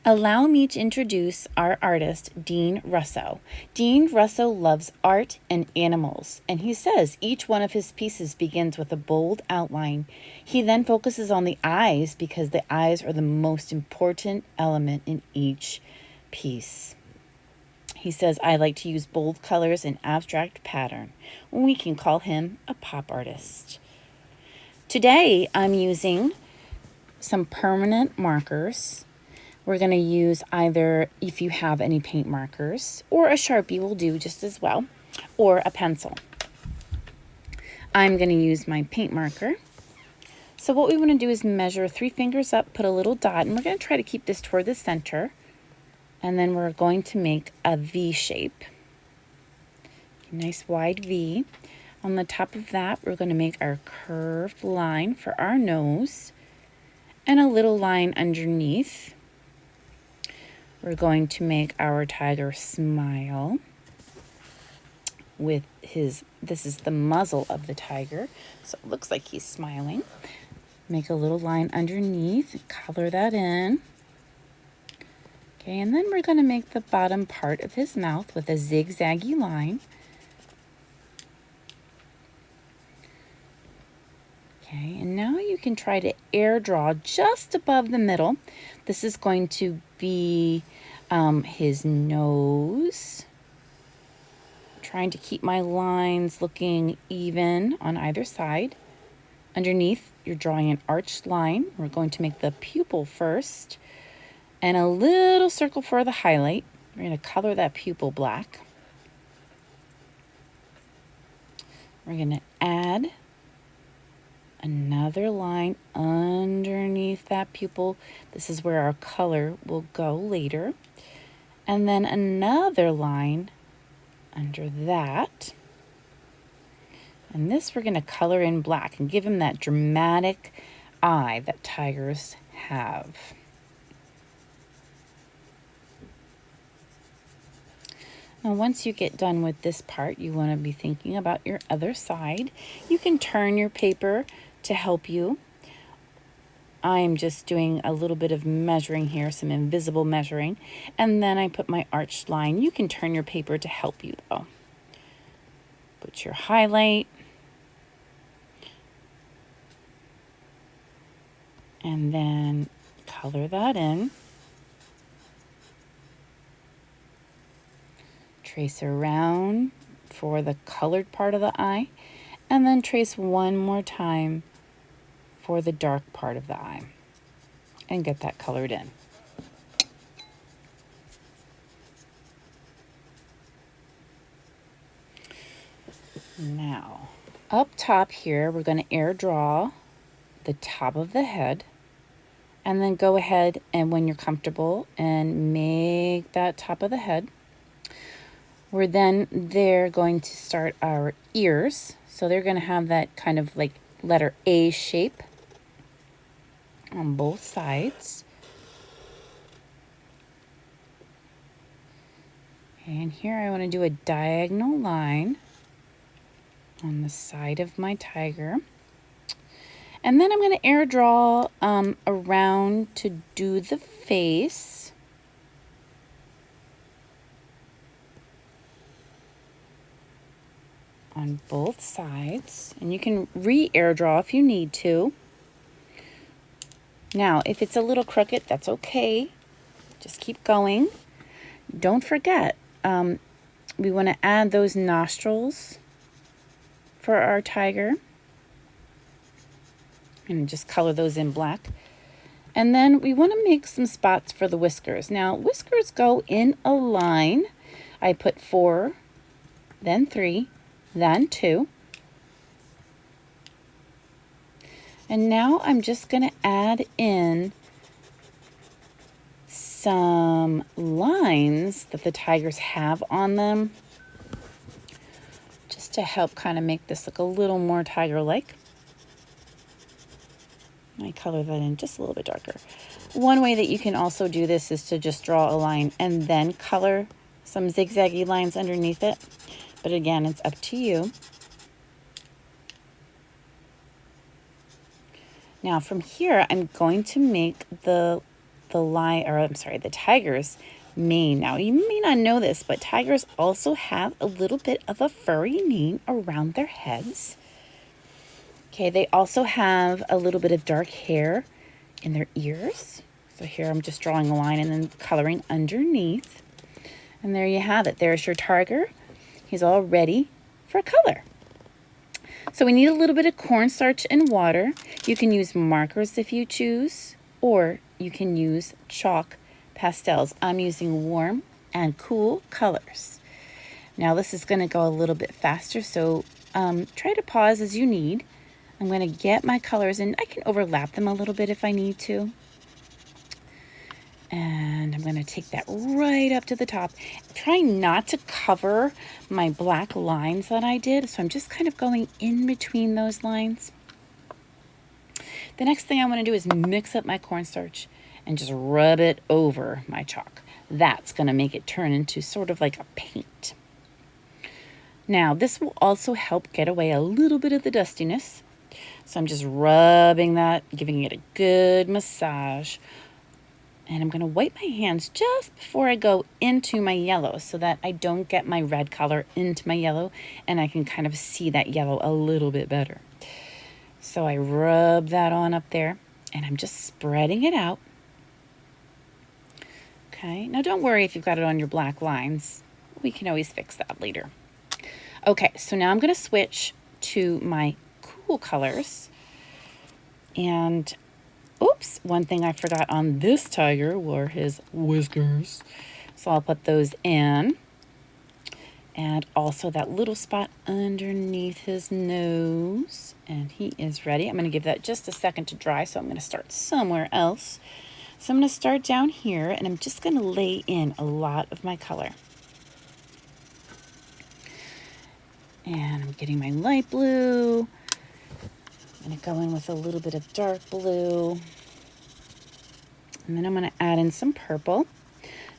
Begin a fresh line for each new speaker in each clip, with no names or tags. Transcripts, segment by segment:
Allow me to introduce our artist, Dean Russo. Dean Russo loves art and animals, and he says each one of his pieces begins with a bold outline. He then focuses on the eyes because the eyes are the most important element in each piece. He says, I like to use bold colors and abstract pattern. We can call him a pop artist. Today, I'm using some permanent markers. We're going to use either, if you have any paint markers, or a Sharpie will do just as well, or a pencil. I'm going to use my paint marker. So what we want to do is measure 3 fingers up, put a little dot, and we're going to try to keep this toward the center. And then we're going to make a V shape. A nice wide V. On the top of that, we're going to make our curved line for our nose and a little line underneath. We're going to make our tiger smile with this is the muzzle of the tiger, so it looks like he's smiling. Make a little line underneath, color that in. Okay, and then we're going to make the bottom part of his mouth with a zigzaggy line. Okay, and now you can try to air draw just above the middle. This is going to be his nose. Trying to keep my lines looking even on either side. Underneath, you're drawing an arched line. We're going to make the pupil first. And a little circle for the highlight. We're going to color that pupil black. We're going to add another line underneath that pupil. This is where our color will go later. And then another line under that. And this we're going to color in black and give him that dramatic eye that tigers have. Now, once you get done with this part, you want to be thinking about your other side. You can turn your paper to help you. I'm just doing a little bit of measuring here, some invisible measuring, and then I put my arched line. You can turn your paper to help you though. Put your highlight, and then color that in. Trace around for the colored part of the eye, and then trace one more time for the dark part of the eye, and get that colored in. Now, up top here, we're going to air draw the top of the head, and then go ahead and when you're comfortable and make that top of the head. We're then going to start our ears. So they're going to have that kind of like letter A shape on both sides. And here I want to do a diagonal line on the side of my tiger. And then I'm going to air draw around to do the face. On both sides. And you can re-air draw if you need to. Now, if it's a little crooked, that's okay. Just keep going. Don't forget, we want to add those nostrils for our tiger. And just color those in black. And then we want to make some spots for the whiskers. Now, whiskers go in a line. I put 4, then 3, then 2. And now I'm just going to add in some lines that the tigers have on them, just to help kind of make this look a little more tiger-like. I color that in just a little bit darker. One way that you can also do this is to just draw a line and then color some zigzaggy lines underneath it. But again, it's up to you. Now from here, I'm going to make the the tiger's mane. Now, you may not know this, but tigers also have a little bit of a furry mane around their heads. Okay, they also have a little bit of dark hair in their ears. So here I'm just drawing a line and then coloring underneath. And there you have it. There's your tiger. He's all ready for color. So we need a little bit of cornstarch and water. You can use markers if you choose, or you can use chalk pastels. I'm using warm and cool colors. Now this is going to go a little bit faster, so try to pause as you need. I'm going to get my colors in. I can overlap them a little bit if I need to. And I'm going to take that right up to the top. Try not to cover my black lines that I did. So I'm just kind of going in between those lines. The next thing I want to do is mix up my cornstarch and just rub it over my chalk. That's going to make it turn into sort of like a paint. Now, this will also help get away a little bit of the dustiness. So I'm just rubbing that, giving it a good massage. And I'm going to wipe my hands just before I go into my yellow so that I don't get my red color into my yellow and I can kind of see that yellow a little bit better. So I rub that on up there and I'm just spreading it out. Okay, now don't worry if you've got it on your black lines. We can always fix that later. Okay, so now I'm going to switch to my cool colors. And oops, one thing I forgot on this tiger were his whiskers. So I'll put those in. And also that little spot underneath his nose. And he is ready. I'm going to give that just a second to dry, so I'm going to start somewhere else. So I'm going to start down here, and I'm just going to lay in a lot of my color. And I'm getting my light blue. I'm going to go in with a little bit of dark blue. And then I'm going to add in some purple.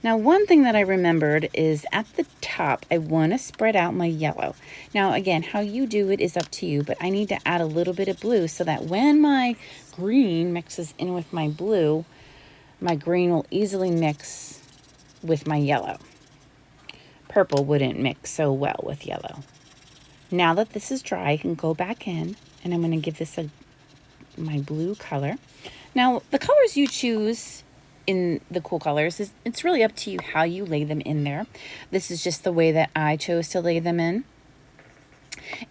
Now, one thing that I remembered is at the top, I want to spread out my yellow. Now, again, how you do it is up to you, but I need to add a little bit of blue so that when my green mixes in with my blue, my green will easily mix with my yellow. Purple wouldn't mix so well with yellow. Now that this is dry, I can go back in and I'm going to give this my blue color. Now, the colors you choose in the cool colors, it's really up to you how you lay them in there. This is just the way that I chose to lay them in.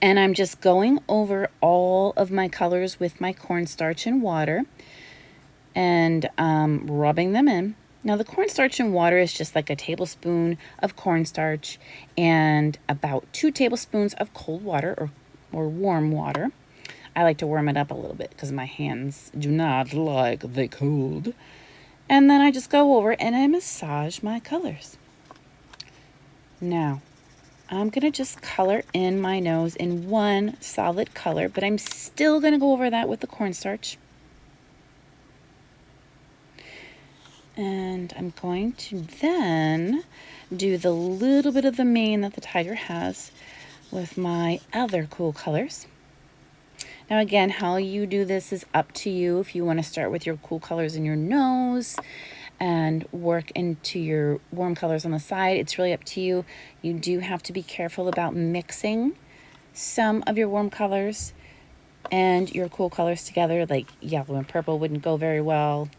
And I'm just going over all of my colors with my cornstarch and water and rubbing them in. Now, the cornstarch and water is just like a tablespoon of cornstarch and about 2 tablespoons of cold water or warm water. I like to warm it up a little bit because my hands do not like the cold. And then I just go over and I massage my colors. Now, I'm going to just color in my nose in one solid color, but I'm still going to go over that with the cornstarch. And I'm going to then do the little bit of the mane that the tiger has with my other cool colors. Now again, how you do this is up to you. If you want to start with your cool colors in your nose and work into your warm colors on the side, it's really up to you. You do have to be careful about mixing some of your warm colors and your cool colors together, like yellow and purple wouldn't go very well.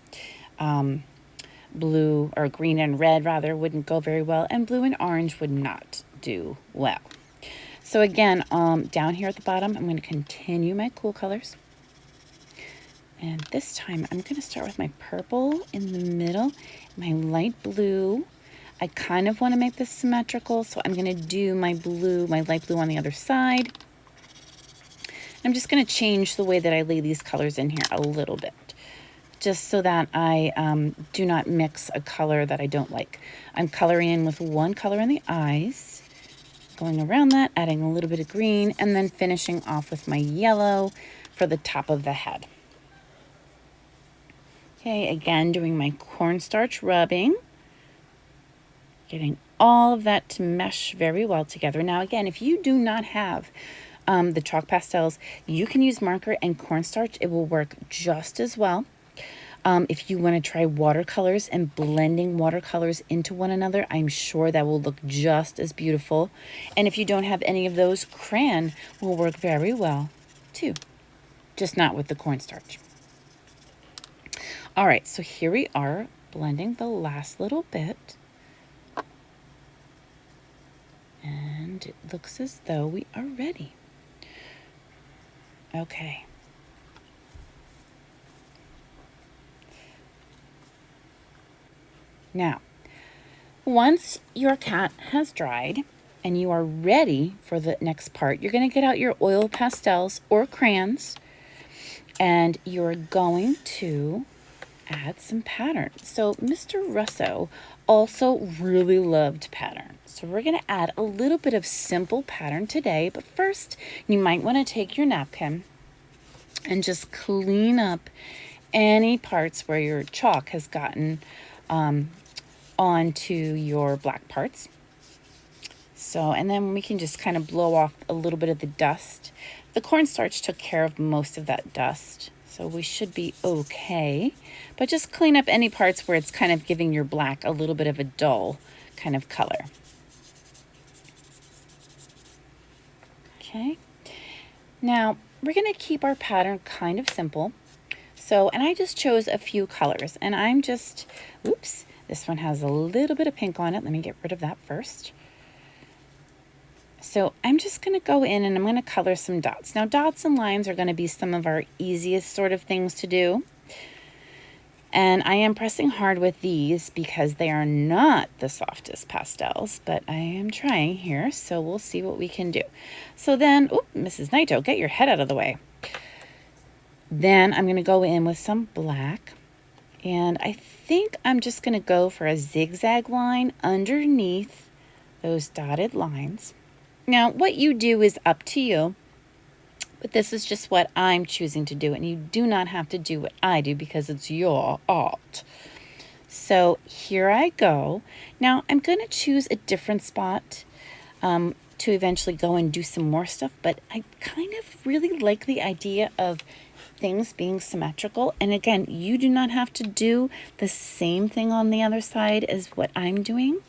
Blue or green and red rather wouldn't go very well, and blue and orange would not do well. So again, down here at the bottom, I'm going to continue my cool colors. And this time, I'm going to start with my purple in the middle, my light blue. I kind of want to make this symmetrical, so I'm going to do my light blue on the other side. I'm just going to change the way that I lay these colors in here a little bit, just so that I do not mix a color that I don't like. I'm coloring in with one color in the eyes. Going around that, adding a little bit of green, and then finishing off with my yellow for the top of the head. Okay, again, doing my cornstarch rubbing, getting all of that to mesh very well together. Now, again, if you do not have the chalk pastels, you can use marker and cornstarch. It will work just as well. If you want to try watercolors and blending watercolors into one another, I'm sure that will look just as beautiful. And if you don't have any of those, crayon will work very well too, just not with the cornstarch. All right, so here we are blending the last little bit. And it looks as though we are ready. Okay. Now, once your cat has dried and you are ready for the next part, you're going to get out your oil pastels or crayons and you're going to add some pattern. So Mr. Russo also really loved pattern. So we're going to add a little bit of simple pattern today, but first you might want to take your napkin and just clean up any parts where your chalk has gotten onto your black parts. So, and then we can just kind of blow off a little bit of the dust. The cornstarch took care of most of that dust, so we should be okay. But just clean up any parts where it's kind of giving your black a little bit of a dull kind of color. Okay. Now, we're going to keep our pattern kind of simple. So, and I just chose a few colors, and I'm just, oops, this one has a little bit of pink on it. Let me get rid of that first. So I'm just going to go in and I'm going to color some dots. Now, dots and lines are going to be some of our easiest sort of things to do. And I am pressing hard with these because they are not the softest pastels, but I am trying here, so we'll see what we can do. So then, oop, Mrs. Naito, get your head out of the way. Then I'm going to go in with some black, and I think I'm just going to go for a zigzag line underneath those dotted lines. Now, what you do is up to you, but this is just what I'm choosing to do, and you do not have to do what I do because it's your art. So here I go. Now, I'm going to choose a different spot to eventually go and do some more stuff, but I kind of really like the idea of things being symmetrical. And again, you do not have to do the same thing on the other side as what I'm doing,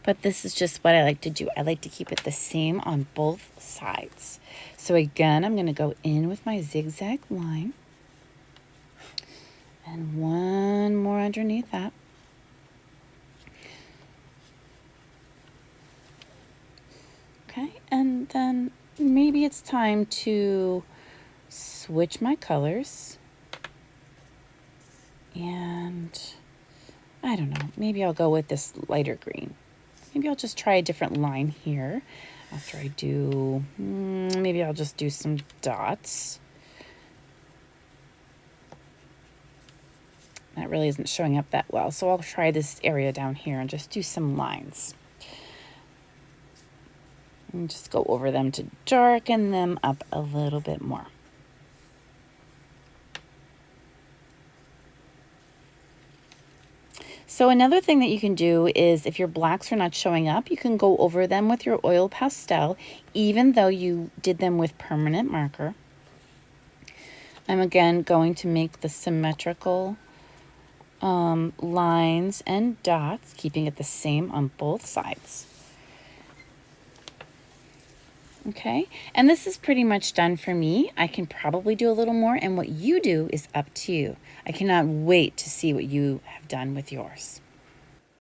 but this is just what I like to do. I like to keep it the same on both sides. So again, I'm going to go in with my zigzag line and one more underneath that. Okay, and then maybe it's time to switch my colors, and I don't know, maybe I'll go with this lighter green. Maybe I'll just try a different line here after I do, maybe I'll just do some dots. That really isn't showing up that well, so I'll try this area down here and just do some lines. And just go over them to darken them up a little bit more. So another thing that you can do is if your blacks are not showing up, you can go over them with your oil pastel, even though you did them with permanent marker. I'm again going to make the symmetrical lines and dots, keeping it the same on both sides. Okay, and this is pretty much done for me. I can probably do a little more, and what you do is up to you. I cannot wait to see what you have done with yours.